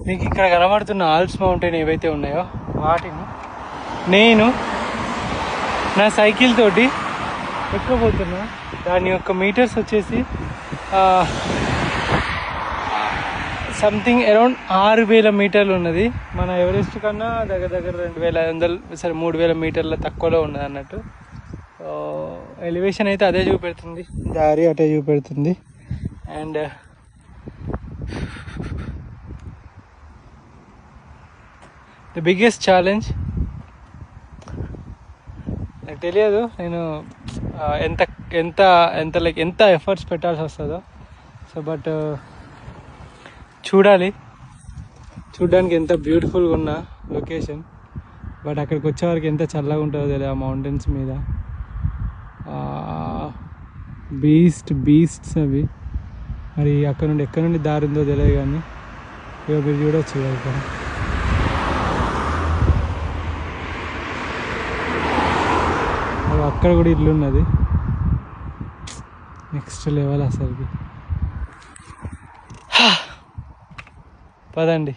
మీకు ఇక్కడ కనబడుతున్న ఆల్ప్స్ మౌంటైన్ ఏవైతే ఉన్నాయో వాటిని నేను నా సైకిల్ తోటి ఎక్కబోతున్నా. దాని యొక్క మీటర్స్ వచ్చేసి సంథింగ్ అరౌండ్ 6000 మీటర్లు ఉన్నది. మన ఎవరెస్ట్ కన్నా దగ్గర 2500 3000 మీటర్ల తక్కువలో ఉన్నది అన్నట్టు. ఎలివేషన్ అయితే అదే చూపెడుతుంది, దారి అటే చూపెడుతుంది. అండ్ ద బిగ్గెస్ట్ ఛాలెంజ్ నాకు తెలియదు నేను ఎంత ఎంత ఎంత లైక్ ఎంత ఎఫర్ట్స్ పెట్టాల్సి వస్తుందో. సో బట్ చూడడానికి ఎంత బ్యూటిఫుల్గా ఉన్న లొకేషన్. బట్ అక్కడికి వచ్చేవారికి ఎంత చల్లగా ఉంటుందో తెలియదు ఆ మౌంటైన్స్ మీద. బీస్ట్స్ అవి. మరి ఎక్కడి నుండి దారి ఉందో తెలియదు, కానీ ఇక మీరు చూడవచ్చు ఇక్కడ. అక్కడ కూడా ఇల్లు ఉన్నది. నెక్స్ట్ లెవెల్ అసలుకి. పదండి.